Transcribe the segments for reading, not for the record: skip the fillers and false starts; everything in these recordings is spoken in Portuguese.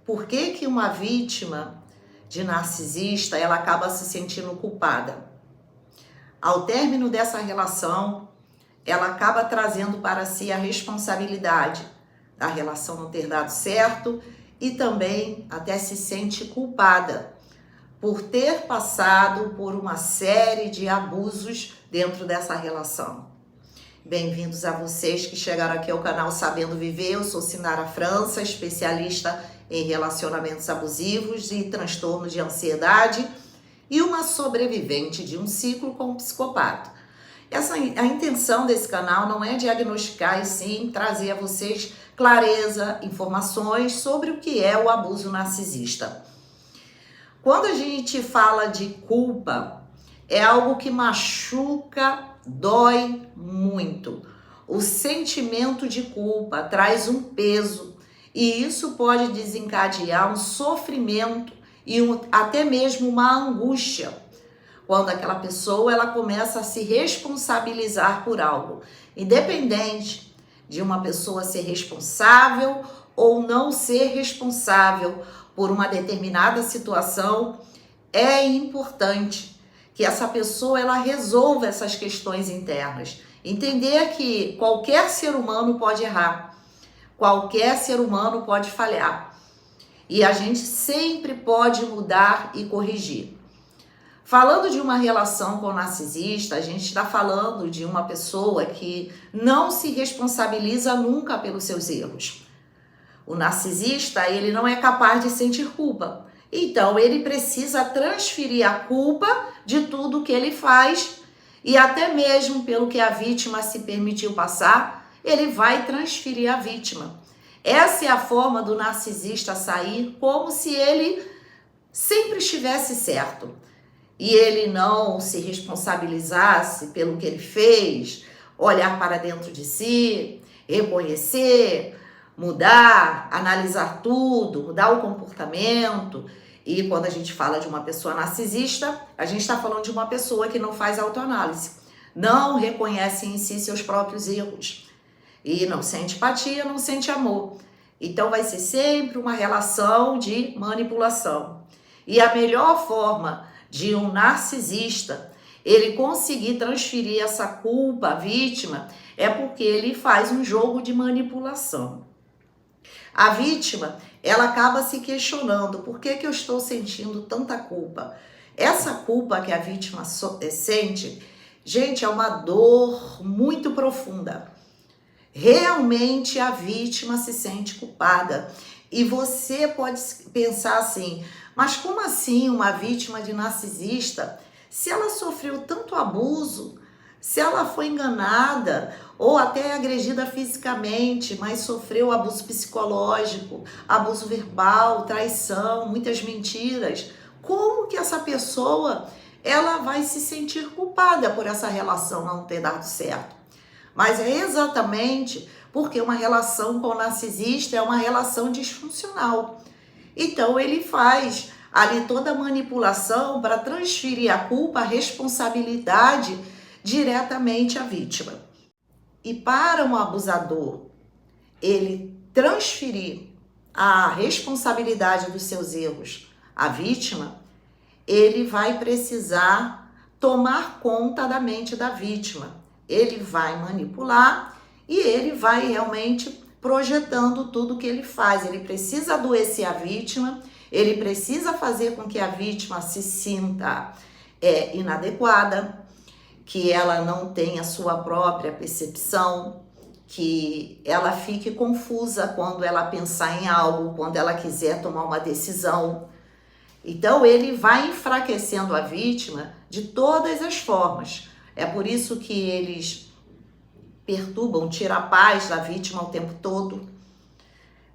Por que que uma vítima de narcisista, ela acaba se sentindo culpada? Ao término dessa relação, ela acaba trazendo para si a responsabilidade da relação não ter dado certo e também até se sente culpada por ter passado por uma série de abusos dentro dessa relação. Bem-vindos a vocês que chegaram aqui ao canal Sabendo Viver. Eu sou Sinara França, especialista em relacionamentos abusivos e transtorno de ansiedade e uma sobrevivente de um ciclo com um psicopata. A intenção desse canal não é diagnosticar e sim trazer a vocês clareza, informações sobre o que é o abuso narcisista. Quando a gente fala de culpa, é algo que machuca, dói muito. O sentimento de culpa traz um peso e isso pode desencadear um sofrimento e até mesmo uma angústia. Quando aquela pessoa ela começa a se responsabilizar por algo, independente de uma pessoa ser responsável ou não ser responsável por uma determinada situação, é importante que essa pessoa ela resolva essas questões internas. Entender que qualquer ser humano pode errar, qualquer ser humano pode falhar. E a gente sempre pode mudar e corrigir. Falando de uma relação com o narcisista, a gente está falando de uma pessoa que não se responsabiliza nunca pelos seus erros. O narcisista, ele não é capaz de sentir culpa. Então, ele precisa transferir a culpa de tudo que ele faz e até mesmo pelo que a vítima se permitiu passar, ele vai transferir a vítima. Essa é a forma do narcisista sair como se ele sempre estivesse certo. E ele não se responsabilizasse pelo que ele fez, olhar para dentro de si, reconhecer, mudar, analisar tudo, mudar o comportamento. E quando a gente fala de uma pessoa narcisista, a gente está falando de uma pessoa que não faz autoanálise, não reconhece em si seus próprios erros e não sente empatia, não sente amor. Então vai ser sempre uma relação de manipulação. E a melhor forma de um narcisista ele conseguir transferir essa culpa à vítima é porque ele faz um jogo de manipulação. A vítima, ela acaba se questionando, por que que eu estou sentindo tanta culpa? Essa culpa que a vítima sente, gente, é uma dor muito profunda. Realmente a vítima se sente culpada. E você pode pensar assim, mas como assim uma vítima de narcisista, se ela sofreu tanto abuso, se ela foi enganada ou até agredida fisicamente, mas sofreu abuso psicológico, abuso verbal, traição, muitas mentiras, como que essa pessoa ela vai se sentir culpada por essa relação não ter dado certo? Mas é exatamente porque uma relação com o narcisista é uma relação disfuncional. Então ele faz ali toda a manipulação para transferir a culpa, a responsabilidade diretamente à vítima. E para um abusador, ele transferir a responsabilidade dos seus erros à vítima, ele vai precisar tomar conta da mente da vítima. Ele vai manipular e ele vai realmente projetando tudo que ele faz. Ele precisa adoecer a vítima, ele precisa fazer com que a vítima se sinta inadequada, que ela não tenha sua própria percepção, que ela fique confusa quando ela pensar em algo, quando ela quiser tomar uma decisão. Então ele vai enfraquecendo a vítima de todas as formas. É por isso que eles perturbam, tiram a paz da vítima o tempo todo,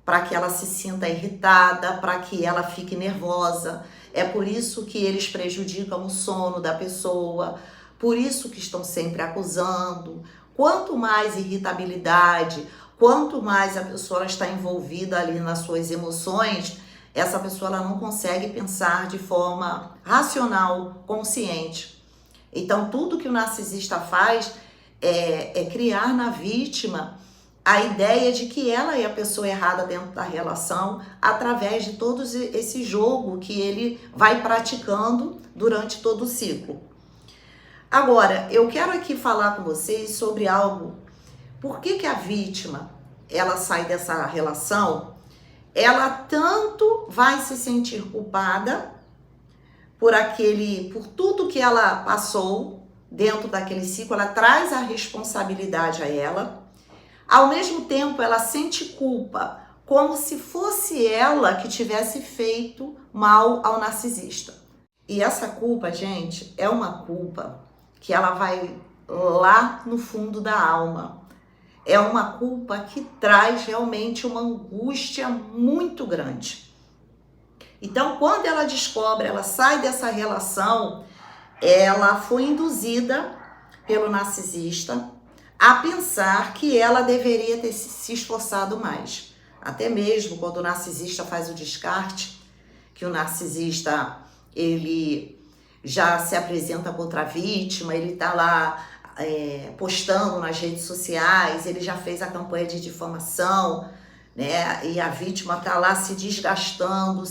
para que ela se sinta irritada, para que ela fique nervosa. É por isso que eles prejudicam o sono da pessoa, por isso que estão sempre acusando. Quanto mais irritabilidade, quanto mais a pessoa está envolvida ali nas suas emoções, essa pessoa ela não consegue pensar de forma racional, consciente. Então, tudo que o narcisista faz é criar na vítima a ideia de que ela é a pessoa errada dentro da relação através de todo esse jogo que ele vai praticando durante todo o ciclo. Agora, eu quero aqui falar com vocês sobre algo. Por que a vítima, ela sai dessa relação, ela tanto vai se sentir culpada por tudo que ela passou dentro daquele ciclo, ela traz a responsabilidade a ela. Ao mesmo tempo, ela sente culpa, como se fosse ela que tivesse feito mal ao narcisista. E essa culpa, gente, é uma culpa que ela vai lá no fundo da alma. É uma culpa que traz realmente uma angústia muito grande. Então, quando ela descobre, ela sai dessa relação, ela foi induzida pelo narcisista a pensar que ela deveria ter se esforçado mais. Até mesmo quando o narcisista faz o descarte, que o narcisista, ele já se apresenta contra a vítima, ele tá lá postando nas redes sociais, ele já fez a campanha de difamação, né? E a vítima tá lá se desgastando,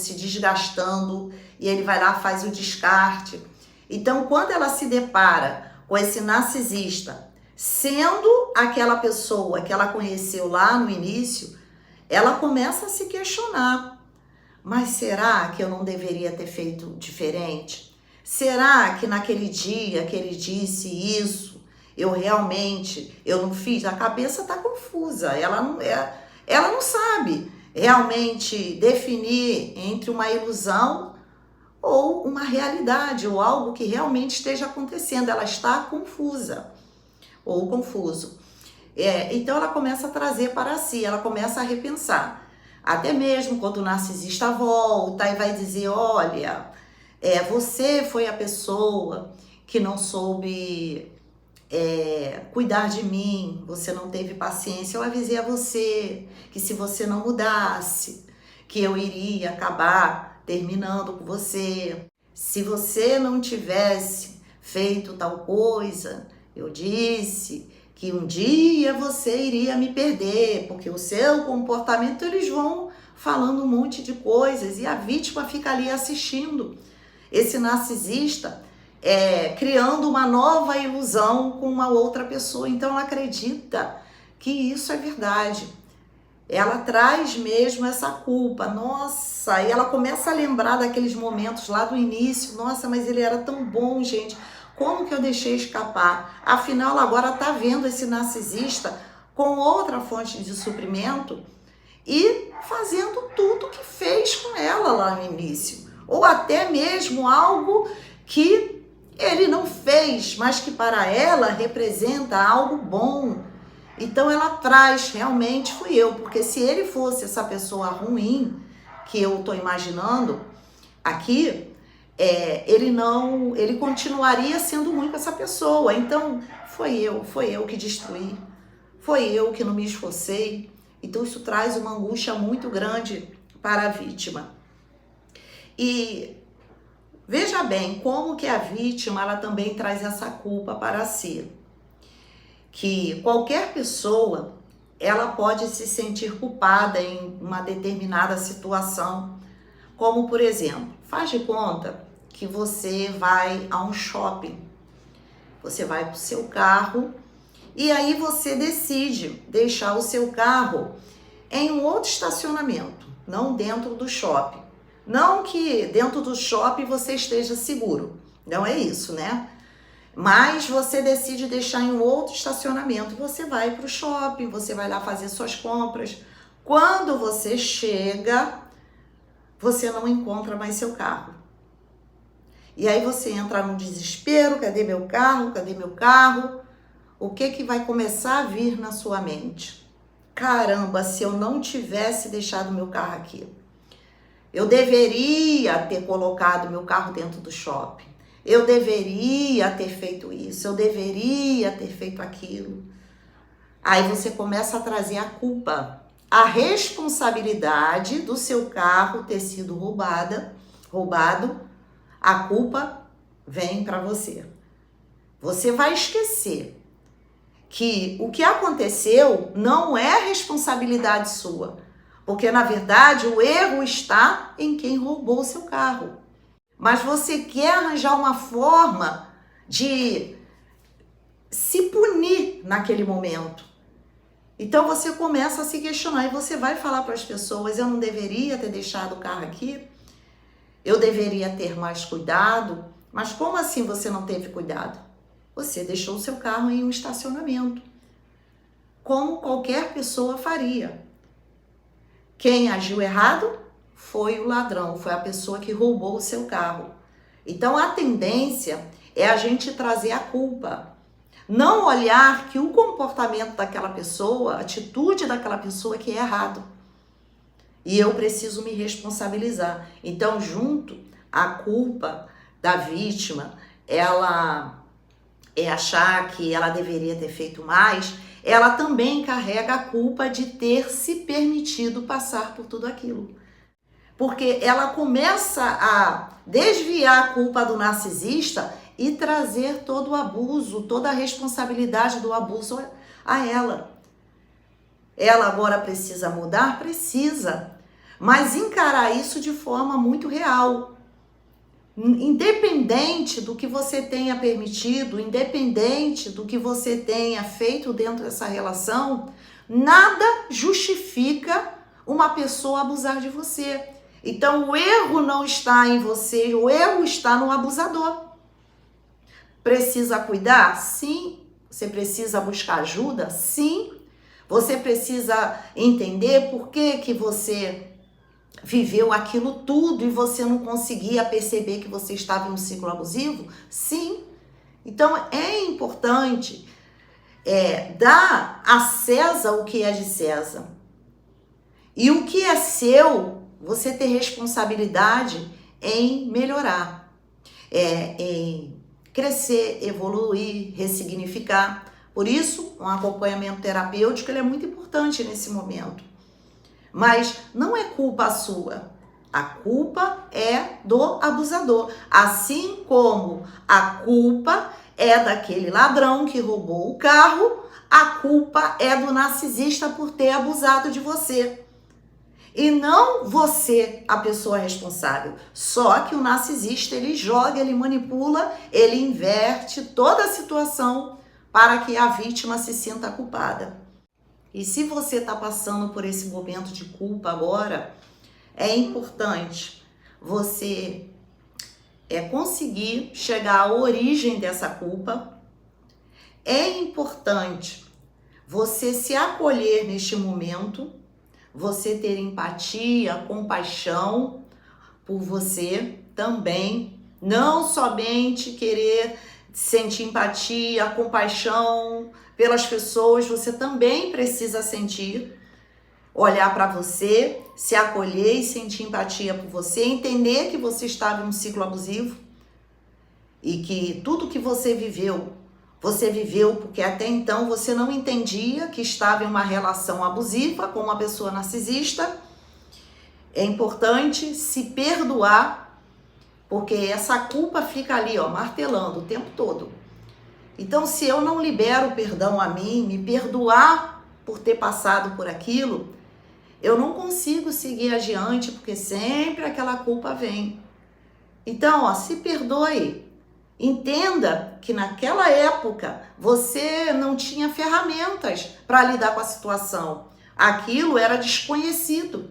e ele vai lá, faz o descarte. Então, quando ela se depara com esse narcisista, sendo aquela pessoa que ela conheceu lá no início, ela começa a se questionar. Mas será que eu não deveria ter feito diferente? Será que naquele dia que ele disse isso, eu não fiz? A cabeça está confusa, ela não sabe realmente definir entre uma ilusão ou uma realidade, ou algo que realmente esteja acontecendo. Ela está confusa ou confuso. Então ela começa a trazer para si, ela começa a repensar. Até mesmo quando o narcisista volta e vai dizer, olha, você foi a pessoa que não soube cuidar de mim, você não teve paciência. Eu avisei a você que se você não mudasse, que eu iria acabar terminando com você. Se você não tivesse feito tal coisa, eu disse que um dia você iria me perder, porque o seu comportamento, eles vão falando um monte de coisas e a vítima fica ali assistindo. Esse narcisista criando uma nova ilusão com uma outra pessoa. Então ela acredita que isso é verdade. Ela traz mesmo essa culpa. Nossa, e ela começa a lembrar daqueles momentos lá do início. Nossa, mas ele era tão bom, gente. Como que eu deixei escapar? Afinal, ela agora está vendo esse narcisista com outra fonte de suprimento e fazendo tudo que fez com ela lá no início. Ou até mesmo algo que ele não fez, mas que para ela representa algo bom. Então ela traz, realmente fui eu, porque se ele fosse essa pessoa ruim que eu estou imaginando aqui, ele continuaria sendo ruim com essa pessoa. Então foi eu que destruí, foi eu que não me esforcei. Então isso traz uma angústia muito grande para a vítima. E veja bem como que a vítima, ela também traz essa culpa para si. Que qualquer pessoa, ela pode se sentir culpada em uma determinada situação. Como, por exemplo, faz de conta que você vai a um shopping. Você vai para o seu carro e aí você decide deixar o seu carro em um outro estacionamento, não dentro do shopping. Não que dentro do shopping você esteja seguro, não é isso, né? Mas você decide deixar em um outro estacionamento. Você vai para o shopping, você vai lá fazer suas compras. Quando você chega, você não encontra mais seu carro. E aí você entra num desespero, cadê meu carro? Cadê meu carro? O que vai começar a vir na sua mente? Caramba, se eu não tivesse deixado meu carro aqui. Eu deveria ter colocado meu carro dentro do shopping. Eu deveria ter feito isso, eu deveria ter feito aquilo. Aí você começa a trazer a culpa, a responsabilidade do seu carro ter sido roubado, a culpa vem para você. Você vai esquecer que o que aconteceu não é responsabilidade sua, porque na verdade o erro está em quem roubou o seu carro. Mas você quer arranjar uma forma de se punir naquele momento. Então você começa a se questionar e você vai falar para as pessoas: eu não deveria ter deixado o carro aqui? Eu deveria ter mais cuidado? Mas como assim você não teve cuidado? Você deixou o seu carro em um estacionamento, como qualquer pessoa faria. Quem agiu errado foi o ladrão, foi a pessoa que roubou o seu carro. Então a tendência é a gente trazer a culpa. Não olhar que o comportamento daquela pessoa, a atitude daquela pessoa que é errado. E eu preciso me responsabilizar. Então, junto à culpa da vítima, ela é achar que ela deveria ter feito mais, ela também carrega a culpa de ter se permitido passar por tudo aquilo. Porque ela começa a desviar a culpa do narcisista e trazer todo o abuso, toda a responsabilidade do abuso a ela. Ela agora precisa mudar? Precisa. Mas encarar isso de forma muito real. Independente do que você tenha permitido, independente do que você tenha feito dentro dessa relação, nada justifica uma pessoa abusar de você. Então o erro não está em você, o erro está no abusador. Precisa cuidar? Sim. Você precisa buscar ajuda? Sim. Você precisa entender por que você viveu aquilo tudo e você não conseguia perceber que você estava em um ciclo abusivo? Sim. Então é importante dar a César o que é de César. E o que é seu, você ter responsabilidade em melhorar, em crescer, evoluir, ressignificar. Por isso, um acompanhamento terapêutico ele é muito importante nesse momento. Mas não é culpa sua. A culpa é do abusador. Assim como a culpa é daquele ladrão que roubou o carro, a culpa é do narcisista por ter abusado de você. E não você, a pessoa responsável. Só que o narcisista, ele joga, ele manipula, ele inverte toda a situação para que a vítima se sinta culpada. E se você está passando por esse momento de culpa agora, é importante você conseguir chegar à origem dessa culpa. É importante você se acolher neste momento, você ter empatia, compaixão por você também, não somente querer sentir empatia, compaixão pelas pessoas, você também precisa sentir, olhar para você, se acolher e sentir empatia por você, entender que você estava em um ciclo abusivo e que tudo que você viveu porque até então você não entendia que estava em uma relação abusiva com uma pessoa narcisista. É importante se perdoar, porque essa culpa fica ali, martelando o tempo todo. Então, se eu não libero perdão a mim, me perdoar por ter passado por aquilo, eu não consigo seguir adiante, porque sempre aquela culpa vem. Então, se perdoe. Entenda que naquela época você não tinha ferramentas para lidar com a situação. Aquilo era desconhecido.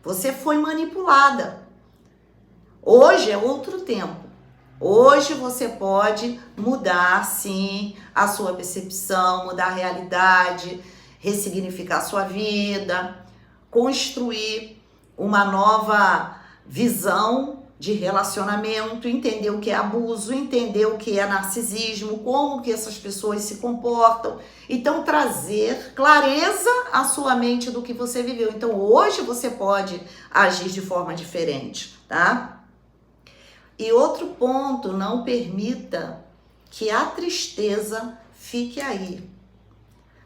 Você foi manipulada. Hoje é outro tempo. Hoje você pode mudar, sim, a sua percepção, mudar a realidade, ressignificar a sua vida, construir uma nova visão de relacionamento, entender o que é abuso, entender o que é narcisismo, como que essas pessoas se comportam. Então, trazer clareza à sua mente do que você viveu. Então, hoje você pode agir de forma diferente, tá? E outro ponto, não permita que a tristeza fique aí,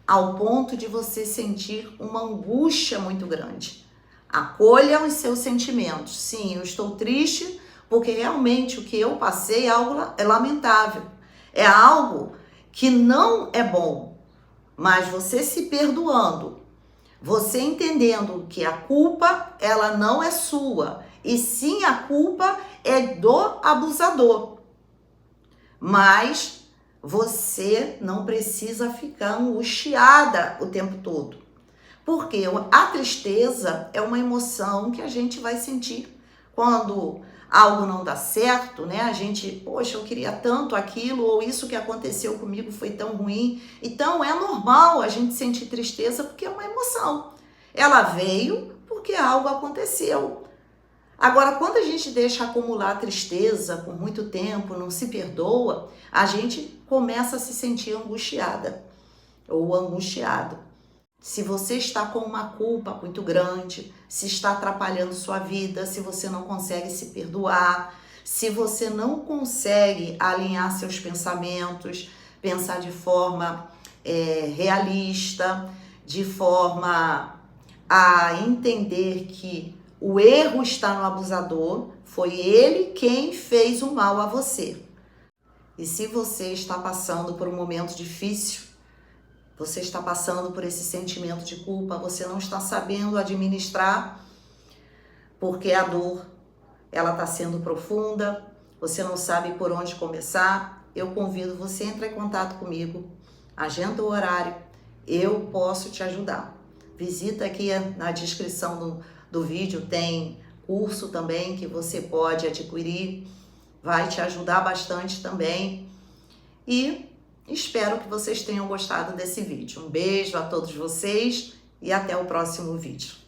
ao ponto de você sentir uma angústia muito grande. Acolha os seus sentimentos. Sim, eu estou triste porque realmente o que eu passei é algo lamentável. É algo que não é bom. Mas você se perdoando, você entendendo que a culpa, ela não é sua, e sim a culpa é do abusador. Mas você não precisa ficar angustiada o tempo todo. Porque a tristeza é uma emoção que a gente vai sentir quando algo não dá certo, né? A gente, poxa, eu queria tanto aquilo, ou isso que aconteceu comigo foi tão ruim. Então é normal a gente sentir tristeza porque é uma emoção. Ela veio porque algo aconteceu. Agora, quando a gente deixa acumular tristeza por muito tempo, não se perdoa, a gente começa a se sentir angustiada ou angustiado. Se você está com uma culpa muito grande, se está atrapalhando sua vida, se você não consegue se perdoar, se você não consegue alinhar seus pensamentos, pensar de forma realista, de forma a entender que o erro está no abusador, foi ele quem fez o mal a você. E se você está passando por um momento difícil, você está passando por esse sentimento de culpa, você não está sabendo administrar, porque a dor, ela está sendo profunda, você não sabe por onde começar, eu convido você a entrar em contato comigo, agenda o horário, eu posso te ajudar. Visita aqui na descrição do vídeo, tem curso também que você pode adquirir, vai te ajudar bastante também. E espero que vocês tenham gostado desse vídeo. Um beijo a todos vocês e até o próximo vídeo.